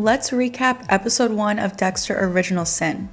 Let's recap episode 1 of Dexter Original Sin.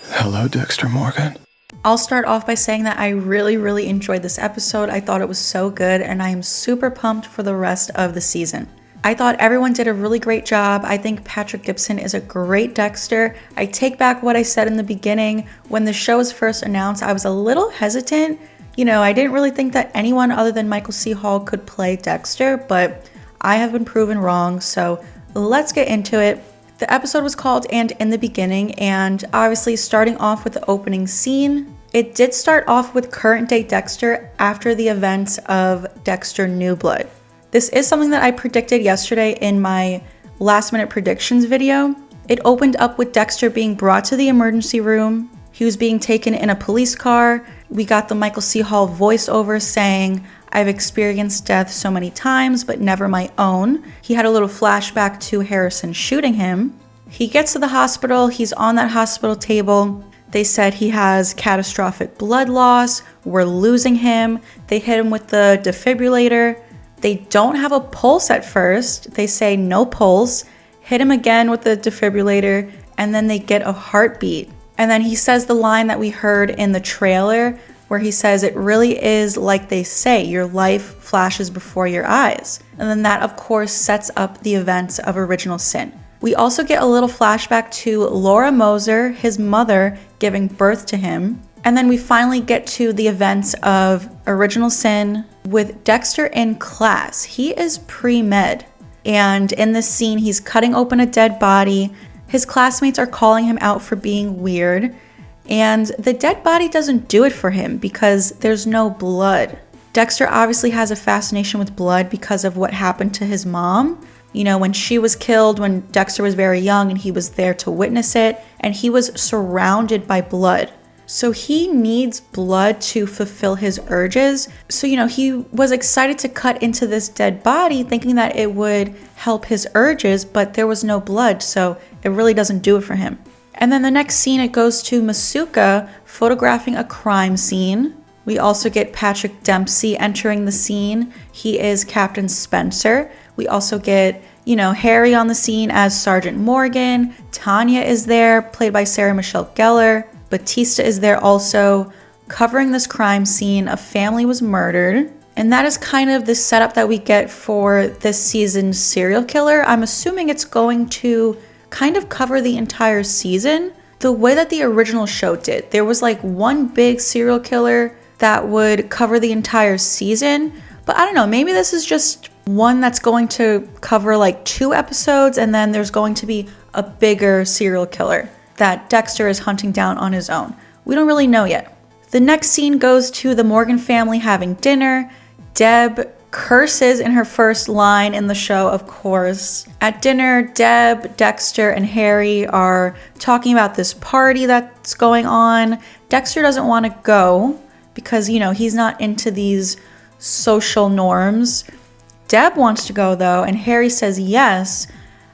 Hello, Dexter Morgan. I'll start off by saying that I really enjoyed this episode. I thought it was so good and I am super pumped for the rest of the season. I thought everyone did a really great job. I think Patrick Gibson is a great Dexter. I take back what I said in the beginning. When the show was first announced, I was a little hesitant. I didn't really think that anyone other than Michael C. Hall could play Dexter, but I have been proven wrong, so let's get into it. The episode was called And in the Beginning, and obviously starting off with the opening scene, it did start off with current day Dexter after the events of Dexter New Blood. This is something that I predicted yesterday in my last minute predictions video. It opened up with Dexter being brought to the emergency room. He was being taken in a police car. We got the Michael C. Hall voiceover saying, "I've experienced death so many times, but never my own." He had a little flashback to Harrison shooting him. He gets to the hospital. He's on that hospital table. They said he has catastrophic blood loss. We're losing him. They hit him with the defibrillator. They don't have a pulse at first. They say no pulse. Hit him again with the defibrillator, and then they get a heartbeat. And then he says the line that we heard in the trailer where he says, "It really is like they say, your life flashes before your eyes." And then that, of course, sets up the events of Original Sin. We also get a little flashback to Laura Moser, his mother, giving birth to him. And then we finally get to the events of Original Sin with Dexter in class. He is pre-med. And in this scene, he's cutting open a dead body. His classmates are calling him out for being weird. And the dead body doesn't do it for him because there's no blood. Dexter obviously has a fascination with blood because of what happened to his mom. When she was killed, when Dexter was very young and he was there to witness it, and he was surrounded by blood. So he needs blood to fulfill his urges. So, he was excited to cut into this dead body thinking that it would help his urges, but there was no blood, so it really doesn't do it for him. And then the next scene, it goes to Masuka photographing a crime scene. We also get Patrick Dempsey entering the scene. He is Captain Spencer. We also get, Harry on the scene as Sergeant Morgan. Tanya is there, played by Sarah Michelle Gellar. Batista is there also, covering this crime scene. A family was murdered. And that is kind of the setup that we get for this season's serial killer. I'm assuming it's going to kind of cover the entire season the way that the original show did. There was like one big serial killer that would cover the entire season. But I don't know, maybe this is just one that's going to cover like 2 episodes, and then there's going to be a bigger serial killer that Dexter is hunting down on his own. We don't really know yet. The next scene goes to the Morgan family having dinner. Deb curses in her first line in the show, of course. At dinner, Deb, Dexter, and Harry are talking about this party that's going on. Dexter doesn't want to go because, he's not into these social norms. Deb wants to go though, and Harry says yes,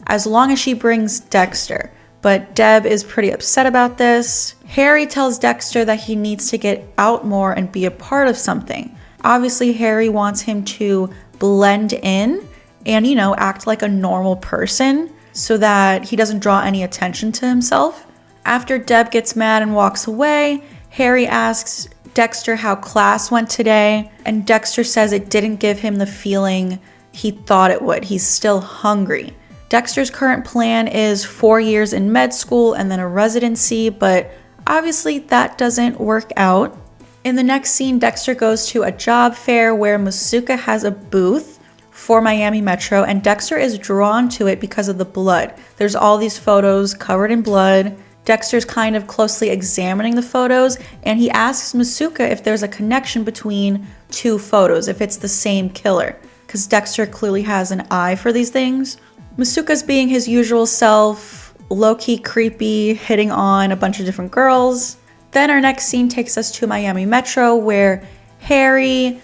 as long as she brings Dexter. But Deb is pretty upset about this. Harry tells Dexter that he needs to get out more and be a part of something. Obviously, Harry wants him to blend in and, act like a normal person so that he doesn't draw any attention to himself. After Deb gets mad and walks away, Harry asks Dexter how class went today, and Dexter says it didn't give him the feeling he thought it would. He's still hungry. Dexter's current plan is 4 years in med school and then a residency, but obviously that doesn't work out. In the next scene, Dexter goes to a job fair where Masuka has a booth for Miami Metro, and Dexter is drawn to it because of the blood. There's all these photos covered in blood. Dexter's kind of closely examining the photos, and he asks Masuka if there's a connection between 2 photos, if it's the same killer, because Dexter clearly has an eye for these things. Masuka's being his usual self, low-key creepy, hitting on a bunch of different girls. Then our next scene takes us to Miami Metro, where Harry,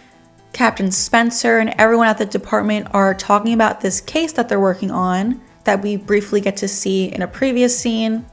Captain Spencer, and everyone at the department are talking about this case that they're working on that we briefly get to see in a previous scene.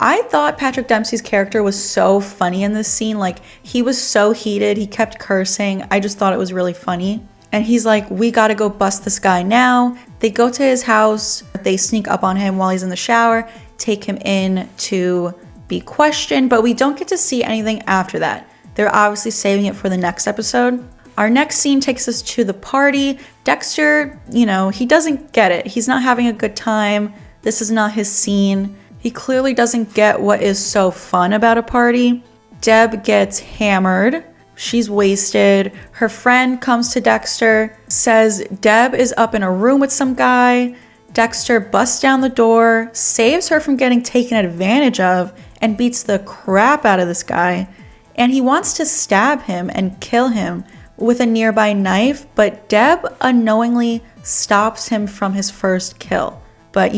I thought Patrick Dempsey's character was so funny in this scene. Like, he was so heated, he kept cursing. I just thought it was really funny. And he's like, we gotta go bust this guy now. They go to his house. They sneak up on him while he's in the shower, take him in to be questioned, but we don't get to see anything after that. They're obviously saving it for the next episode. Our next scene takes us to the party. Dexter, he doesn't get it. He's not having a good time. This is not his scene. He clearly doesn't get what is so fun about a party. Deb gets hammered. She's wasted. Her friend comes to Dexter, says Deb is up in a room with some guy. Dexter busts down the door, saves her from getting taken advantage of, and beats the crap out of this guy. And he wants to stab him and kill him with a nearby knife, but Deb unknowingly stops him from his first kill. But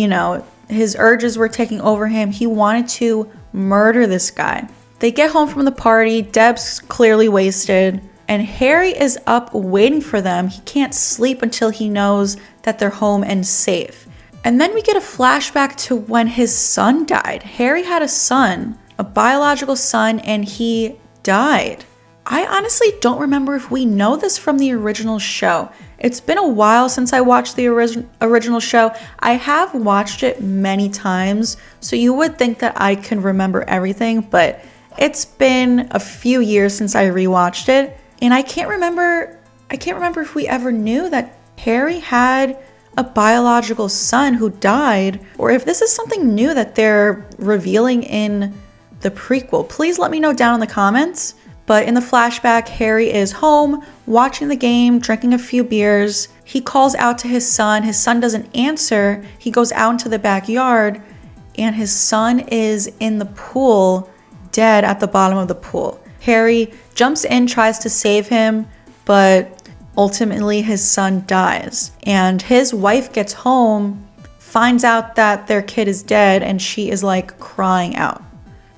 his urges were taking over him. He wanted to murder this guy. They get home from the party. Deb's clearly wasted. And Harry is up waiting for them. He can't sleep until he knows that they're home and safe. And then we get a flashback to when his son died. Harry had a son, a biological son, and he died. I honestly don't remember if we know this from the original show. It's been a while since I watched the original show. I have watched it many times, so you would think that I can remember everything, but it's been a few years since I rewatched it, and I can't remember if we ever knew that Harry had a biological son who died, or if this is something new that they're revealing in the prequel. Please let me know down in the comments. But in the flashback, Harry is home, watching the game, drinking a few beers. He calls out to his son. His son doesn't answer. He goes out into the backyard, and his son is in the pool, dead at the bottom of the pool. Harry jumps in, tries to save him, but ultimately his son dies. And his wife gets home, finds out that their kid is dead, and she is like crying out.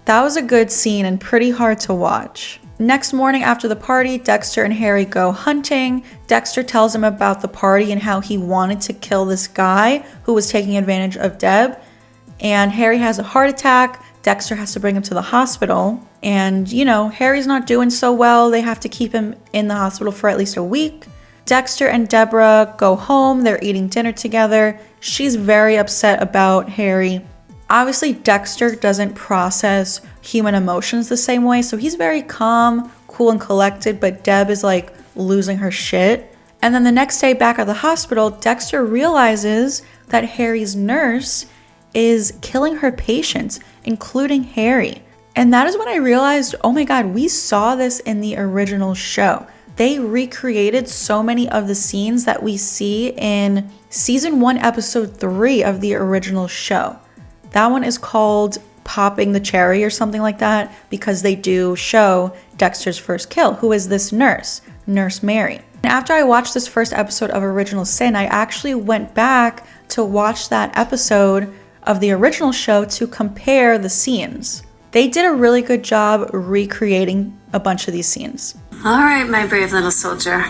That was a good scene and pretty hard to watch. Next morning after the party, Dexter and Harry go hunting. Dexter tells him about the party and how he wanted to kill this guy who was taking advantage of Deb. And Harry has a heart attack. Dexter has to bring him to the hospital. And, Harry's not doing so well. They have to keep him in the hospital for at least a week. Dexter and Deborah go home. They're eating dinner together. She's very upset about Harry. Obviously, Dexter doesn't process human emotions the same way, so he's very calm, cool, and collected, but Deb is like losing her shit. And then the next day back at the hospital, Dexter realizes that Harry's nurse is killing her patients, including Harry. And that is when I realized, oh my god, we saw this in the original show. They recreated so many of the scenes that we see in season 1, episode 3 of the original show. That one is called Popping the Cherry or something like that, because they do show Dexter's first kill, who is this nurse, Nurse Mary. And after I watched this first episode of Original Sin, I actually went back to watch that episode of the original show to compare the scenes. They did a really good job recreating a bunch of these scenes. All right, my brave little soldier.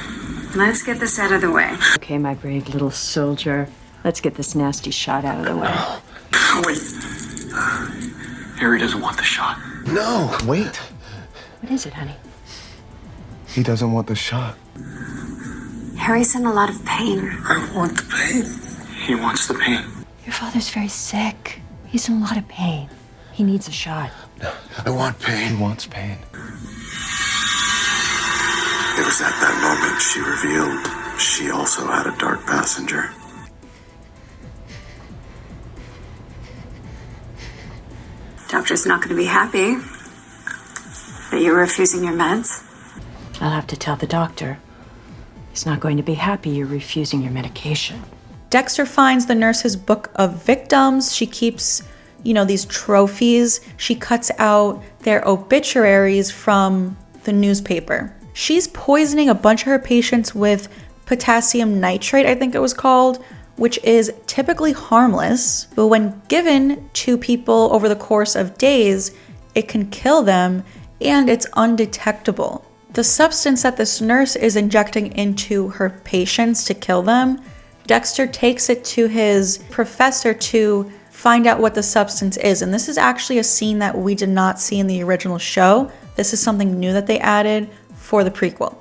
Let's get this out of the way. Okay, my brave little soldier. Let's get this nasty shot out of the way. Wait. Harry doesn't want the shot. No, wait. What is it, honey? He doesn't want the shot. Harry's in a lot of pain. I want the pain. He wants the pain. Your father's very sick. He's in a lot of pain. He needs a shot. I want pain. He wants pain. It was at that moment she revealed she also had a dark passenger. Doctor's not going to be happy that you're refusing your meds. I'll have to tell the doctor. He's not going to be happy you're refusing your medication. Dexter finds the nurse's book of victims. She keeps, these trophies. She cuts out their obituaries from the newspaper. She's poisoning a bunch of her patients with potassium nitrate, I think it was called, which is typically harmless, but when given to people over the course of days, it can kill them, and it's undetectable. The substance that this nurse is injecting into her patients to kill them, Dexter takes it to his professor to find out what the substance is. And this is actually a scene that we did not see in the original show. This is something new that they added for the prequel.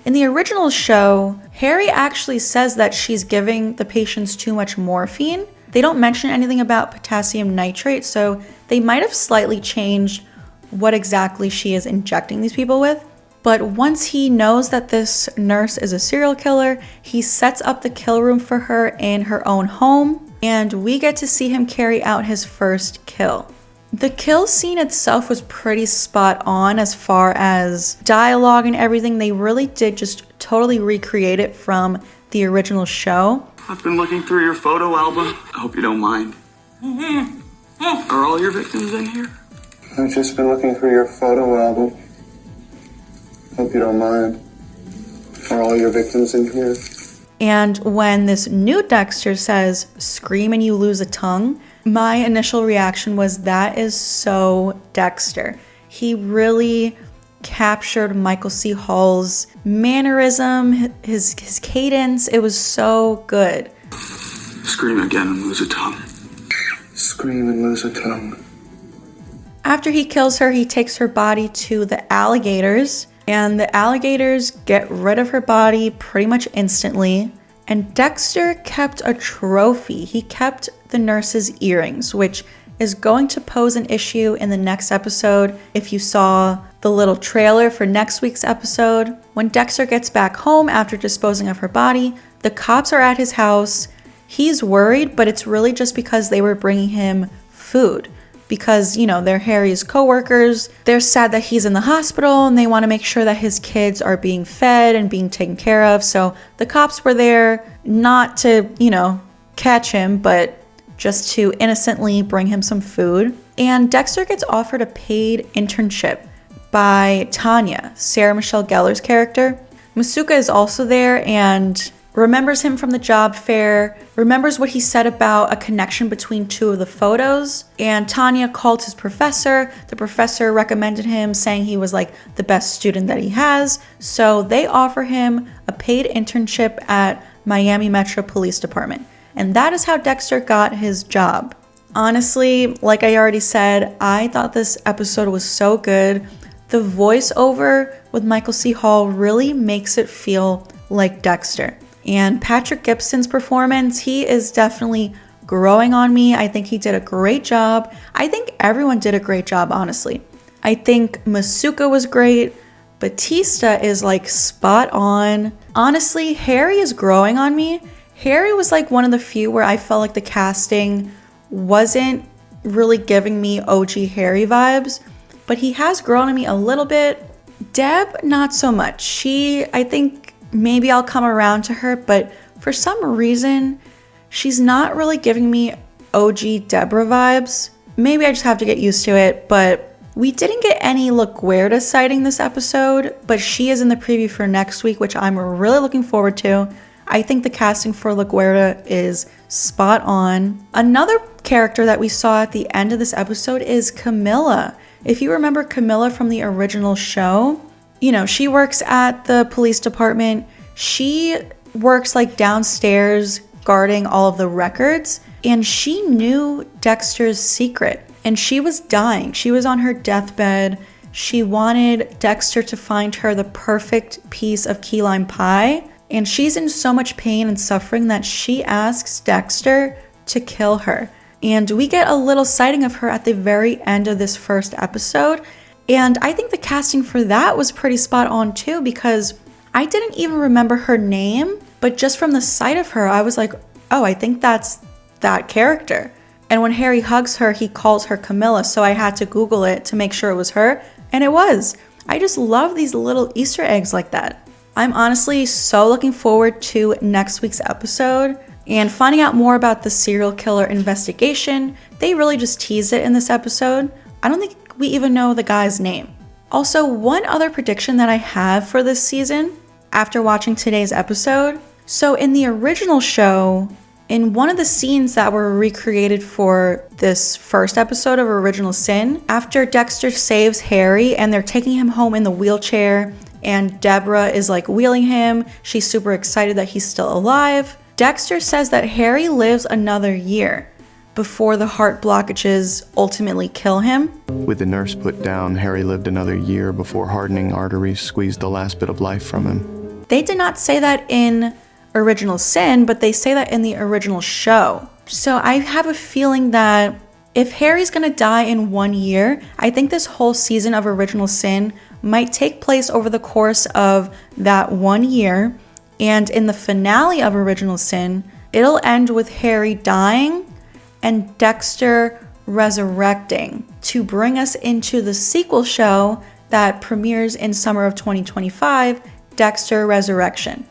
In the original show, Harry actually says that she's giving the patients too much morphine. They don't mention anything about potassium nitrate, so they might have slightly changed what exactly she is injecting these people with. But once he knows that this nurse is a serial killer, he sets up the kill room for her in her own home, and we get to see him carry out his first kill. The kill scene itself was pretty spot on as far as dialogue and everything. They really did just totally recreate it from the original show. I've been looking through your photo album. I hope you don't mind. Are all your victims in here? I've just been looking through your photo album. Hope you don't mind. Are all your victims in here? And when this new Dexter says, "Scream and you lose a tongue," my initial reaction was, that is so Dexter. He really captured Michael C. Hall's mannerism, his cadence. It was so good. Scream again and lose a tongue. Scream and lose a tongue. After he kills her, he takes her body to the alligators, and the alligators get rid of her body pretty much instantly. And Dexter kept a trophy. He kept the nurse's earrings, which is going to pose an issue in the next episode. If you saw the little trailer for next week's episode, when Dexter gets back home after disposing of her body, the cops are at his house. He's worried, but it's really just because they were bringing him food. Because, you know, they're Harry's co-workers. They're sad that he's in the hospital and they want to make sure that his kids are being fed and being taken care of. So the cops were there not to, you know, catch him, but just to innocently bring him some food. And Dexter gets offered a paid internship by Tanya, Sarah Michelle Gellar's character. Masuka is also there and remembers him from the job fair, remembers what he said about a connection between two of the photos, and Tanya called his professor. The professor recommended him, saying he was like the best student that he has, so they offer him a paid internship at Miami Metro Police Department. And that is how Dexter got his job. Honestly, like I already said, I thought this episode was so good. The voiceover with Michael C. Hall really makes it feel like Dexter. And Patrick Gibson's performance, he is definitely growing on me. I think he did a great job. I think everyone did a great job, honestly. I think Masuka was great. Batista is like spot on. Honestly, Harry is growing on me. Harry was like one of the few where I felt like the casting wasn't really giving me OG Harry vibes, but he has grown on me a little bit. Deb, not so much. I think maybe I'll come around to her, but for some reason, she's not really giving me OG Deborah vibes. Maybe I just have to get used to it, but we didn't get any LaGuerta sighting this episode, but she is in the preview for next week, which I'm really looking forward to. I think the casting for LaGuerta is spot on. Another character that we saw at the end of this episode is Camilla. If you remember Camilla from the original show, you know, she works at the police department. She works like downstairs guarding all of the records, and she knew Dexter's secret, and she was dying. She was on her deathbed. She wanted Dexter to find her the perfect piece of key lime pie, and she's in so much pain and suffering that she asks Dexter to kill her. And we get a little sighting of her at the very end of this first episode. And I think the casting for that was pretty spot on too, because I didn't even remember her name, but just from the sight of her, I was like, oh, I think that's that character. And when Harry hugs her, he calls her Camilla, so I had to Google it to make sure it was her, and it was. I just love these little Easter eggs like that. I'm honestly so looking forward to next week's episode and finding out more about the serial killer investigation. They really just teased it in this episode. I don't think we even know the guy's name. Also, one other prediction that I have for this season after watching today's episode. So in the original show, in one of the scenes that were recreated for this first episode of Original Sin, after Dexter saves Harry and they're taking him home in the wheelchair and Deborah is like wheeling him, she's super excited that he's still alive. Dexter says that Harry lives another year before the heart blockages ultimately kill him. With the nurse put down, Harry lived another year before hardening arteries squeezed the last bit of life from him. They did not say that in Original Sin, but they say that in the original show. So I have a feeling that if Harry's gonna die in 1 year, I think this whole season of Original Sin might take place over the course of that 1 year. And in the finale of Original Sin, it'll end with Harry dying and Dexter resurrecting to bring us into the sequel show that premieres in summer of 2025, Dexter Resurrection.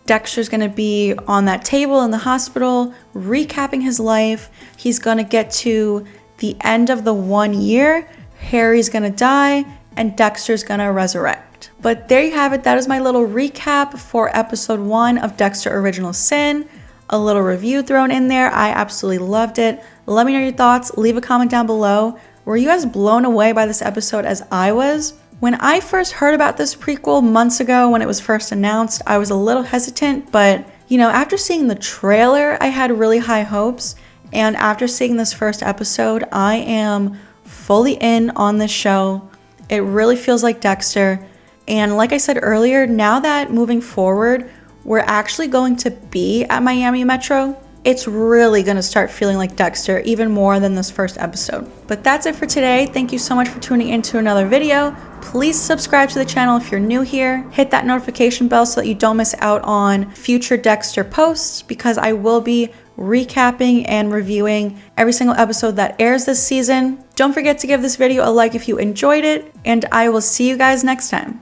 Dexter's gonna be on that table in the hospital, recapping his life. He's gonna get to the end of the 1 year, Harry's gonna die, and Dexter's gonna resurrect. But there you have it. That is my little recap for episode 1 of Dexter Original Sin. A little review thrown in there. I absolutely loved it. Let me know your thoughts. Leave a comment down below. Were you guys blown away by this episode as I was? When I first heard about this prequel months ago when it was first announced, I was a little hesitant, but after seeing the trailer, I had really high hopes. And after seeing this first episode, I am fully in on this show. It really feels like Dexter. And like I said earlier, now that moving forward, we're actually going to be at Miami Metro, it's really going to start feeling like Dexter even more than this first episode. But that's it for today. Thank you so much for tuning into another video. Please subscribe to the channel if you're new here. Hit that notification bell so that you don't miss out on future Dexter posts, because I will be recapping and reviewing every single episode that airs this season. Don't forget to give this video a like if you enjoyed it, and I will see you guys next time.